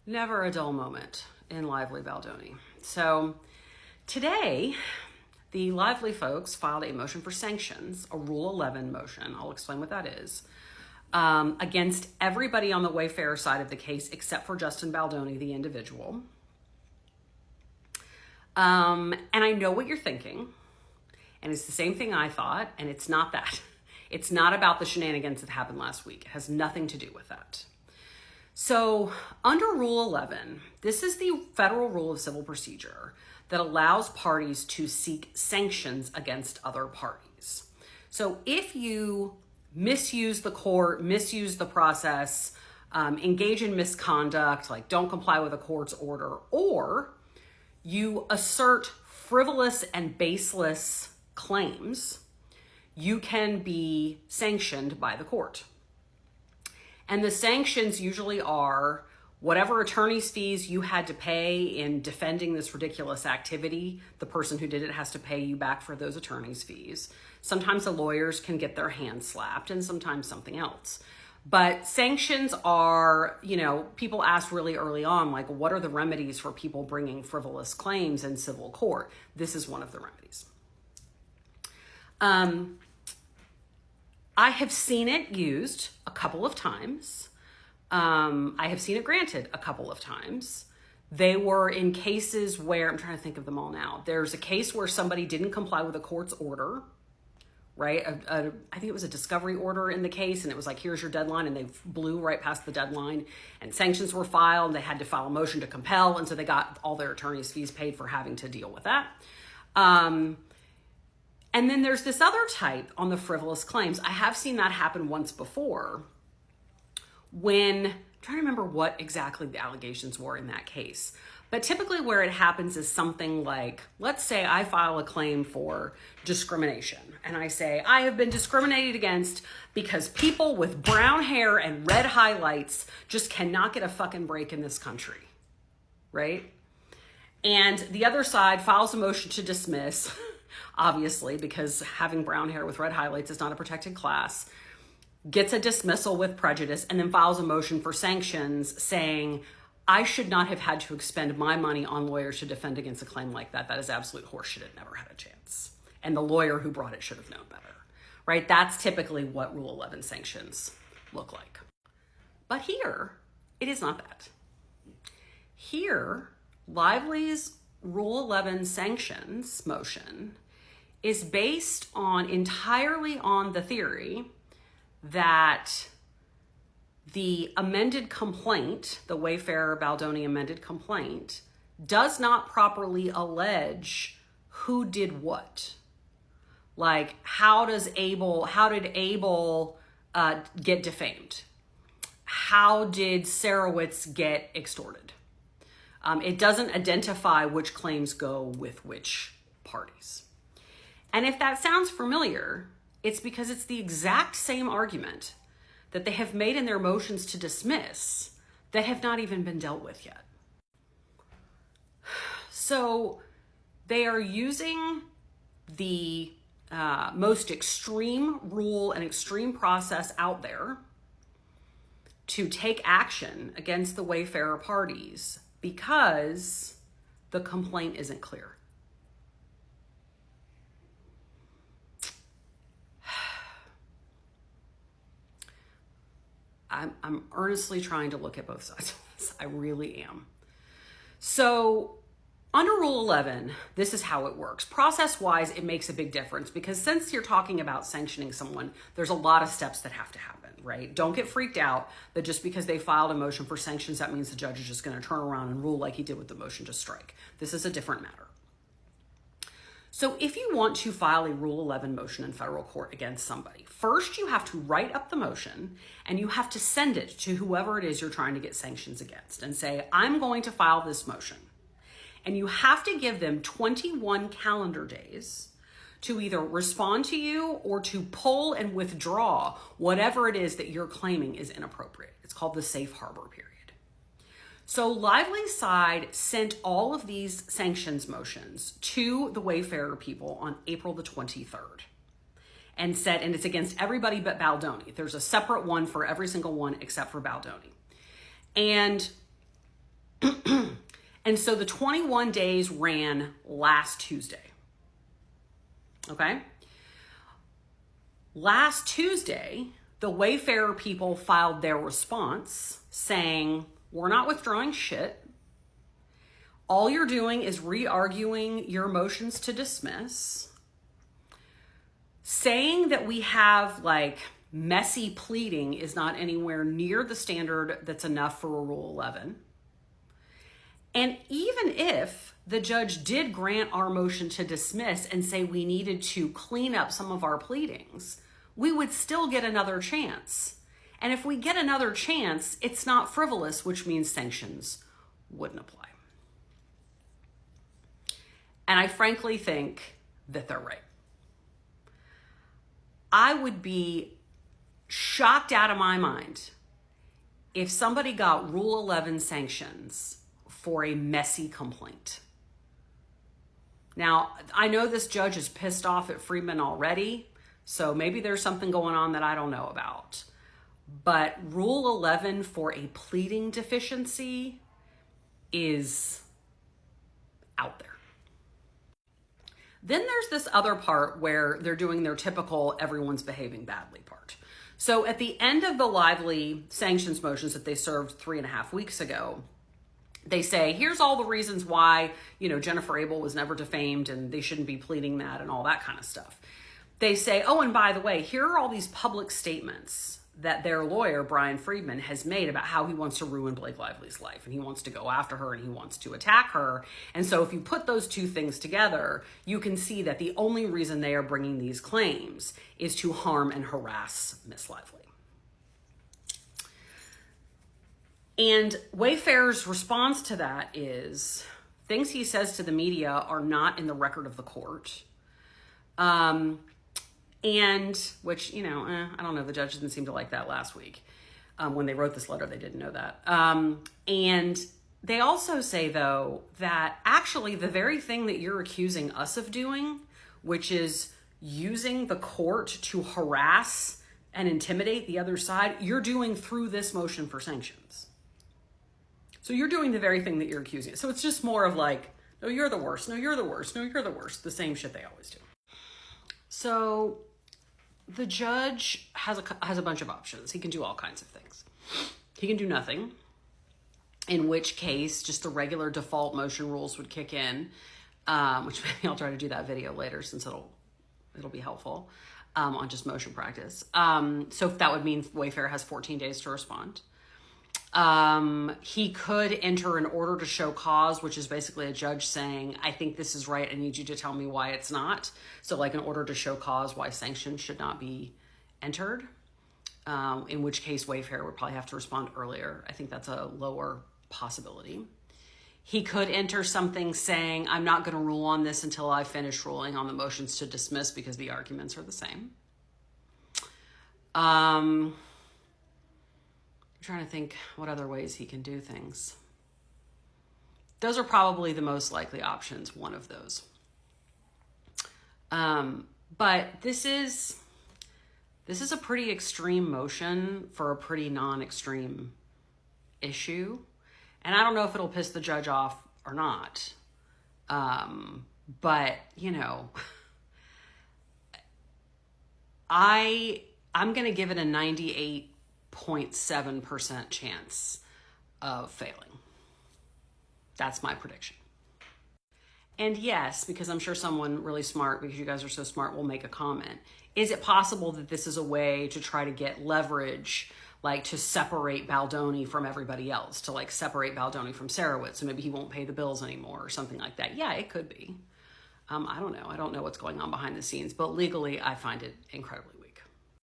Never a dull moment in Lively Valdoni. So today, the Lively folks filed a motion for sanctions, a Rule 11 motion. I'll explain what that is. Against everybody on the Wayfarer side of the case except for Justin Valdoni, the individual. And I know what you're thinking, and it's the same thing I thought, and it's not that. It's not about the shenanigans that happened last week. It has nothing to do with that. So under Rule 11, this is the federal rule of civil procedure that allows parties to seek sanctions against other parties. So if you misuse the court, misuse the process, engage in misconduct, like don't comply with a court's order, or you assert frivolous and baseless claims, you can be sanctioned by the court. And the sanctions usually are whatever attorney's fees you had to pay in defending this ridiculous activity. The person who did it has to pay you back for those attorney's fees. Sometimes the lawyers can get their hands slapped, and sometimes something else. But sanctions are, people ask really early on, like, what are the remedies for people bringing frivolous claims in civil court? This is one of the remedies. I have seen it used a couple of times. I have seen it granted a couple of times. They were in cases where, I'm trying to think of them all now. There's a case where somebody didn't comply with a court's order, right? I think it was a discovery order in the case, and it was like, here's your deadline, and they blew right past the deadline, and sanctions were filed, and they had to file a motion to compel, and so they got all their attorney's fees paid for having to deal with that. And then there's this other type on the frivolous claims. I have seen that happen once before when, I'm trying to remember what exactly the allegations were in that case. But typically where it happens is something like, let's say I file a claim for discrimination. And I say, I have been discriminated against because people with brown hair and red highlights just cannot get a fucking break in this country, right? And the other side files a motion to dismiss, obviously, because having brown hair with red highlights is not a protected class, gets a dismissal with prejudice, and then files a motion for sanctions saying, I should not have had to expend my money on lawyers to defend against a claim like that. That is absolute horseshit. It never had a chance. And the lawyer who brought it should have known better, right? That's typically what Rule 11 sanctions look like. But here, it is not that. Here, Lively's Rule 11 sanctions motion is based entirely on the theory that the amended complaint, the Wayfarer Valdoni amended complaint, does not properly allege who did what. Like, how did Abel get defamed? How did Sarowitz get extorted? It doesn't identify which claims go with which parties. And if that sounds familiar, it's because it's the exact same argument that they have made in their motions to dismiss that have not even been dealt with yet. So they are using the most extreme rule and extreme process out there to take action against the Wayfarer parties because the complaint isn't clear. I'm earnestly trying to look at both sides of this. I really am. So under Rule 11, this is how it works. Process-wise, it makes a big difference because since you're talking about sanctioning someone, there's a lot of steps that have to happen, right? Don't get freaked out that just because they filed a motion for sanctions, that means the judge is just going to turn around and rule like he did with the motion to strike. This is a different matter. So if you want to file a Rule 11 motion in federal court against somebody, first you have to write up the motion and you have to send it to whoever it is you're trying to get sanctions against and say, I'm going to file this motion. And you have to give them 21 calendar days to either respond to you or to pull and withdraw whatever it is that you're claiming is inappropriate. It's called the safe harbor period. So Lively's side sent all of these sanctions motions to the Wayfarer people on April the 23rd and said, and it's against everybody but Valdoni. There's a separate one for every single one except for Valdoni. And And so the 21 days ran last Tuesday. Okay? Last Tuesday, the Wayfarer people filed their response saying, we're not withdrawing shit. All you're doing is re-arguing your motions to dismiss, saying that we have like messy pleading is not anywhere near the standard that's enough for a Rule 11. And even if the judge did grant our motion to dismiss and say we needed to clean up some of our pleadings, we would still get another chance. And if we get another chance, it's not frivolous, which means sanctions wouldn't apply. And I frankly think that they're right. I would be shocked out of my mind if somebody got Rule 11 sanctions for a messy complaint. Now, I know this judge is pissed off at Friedman already, so maybe there's something going on that I don't know about. But Rule 11 for a pleading deficiency is out there. Then there's this other part where they're doing their typical everyone's behaving badly part. So at the end of the Lively sanctions motions that they served 3.5 weeks ago, they say, here's all the reasons why, Jennifer Abel was never defamed and they shouldn't be pleading that and all that kind of stuff. They say, oh, and by the way, here are all these public statements that their lawyer, Brian Friedman, has made about how he wants to ruin Blake Lively's life and he wants to go after her and he wants to attack her. And so if you put those two things together, you can see that the only reason they are bringing these claims is to harm and harass Miss Lively. And Wayfarer's response to that is things he says to the media are not in the record of the court. And which, I don't know, the judge didn't seem to like that last week. When they wrote this letter, they didn't know that. And they also say, though, that actually the very thing that you're accusing us of doing, which is using the court to harass and intimidate the other side, you're doing through this motion for sanctions. So you're doing the very thing that you're accusing. So it's just more of like, no, you're the worst. No, you're the worst. No, you're the worst. The same shit they always do. So the judge has a bunch of options. He can do all kinds of things. He can do nothing, in which case just the regular default motion rules would kick in, which maybe I'll try to do that video later since it'll be helpful on just motion practice. So that would mean Wayfarer has 14 days to respond. He could enter an order to show cause, which is basically a judge saying, I think this is right. I need you to tell me why it's not. So like an order to show cause why sanctions should not be entered, in which case Wayfarer would probably have to respond earlier. I think that's a lower possibility. He could enter something saying, I'm not going to rule on this until I finish ruling on the motions to dismiss because the arguments are the same. I'm trying to think what other ways he can do things. Those are probably the most likely options, one of those. But this is a pretty extreme motion for a pretty non-extreme issue. And I don't know if it'll piss the judge off or not. But, I'm going to give it a 98.7% chance of failing. That's my prediction. And yes, because I'm sure someone really smart, because you guys are so smart, will make a comment. Is it possible that this is a way to try to get leverage, like to separate Valdoni from everybody else, to like separate Valdoni from Sarowitz, so maybe he won't pay the bills anymore or something like that? Yeah, it could be. I don't know. I don't know what's going on behind the scenes, but legally I find it incredibly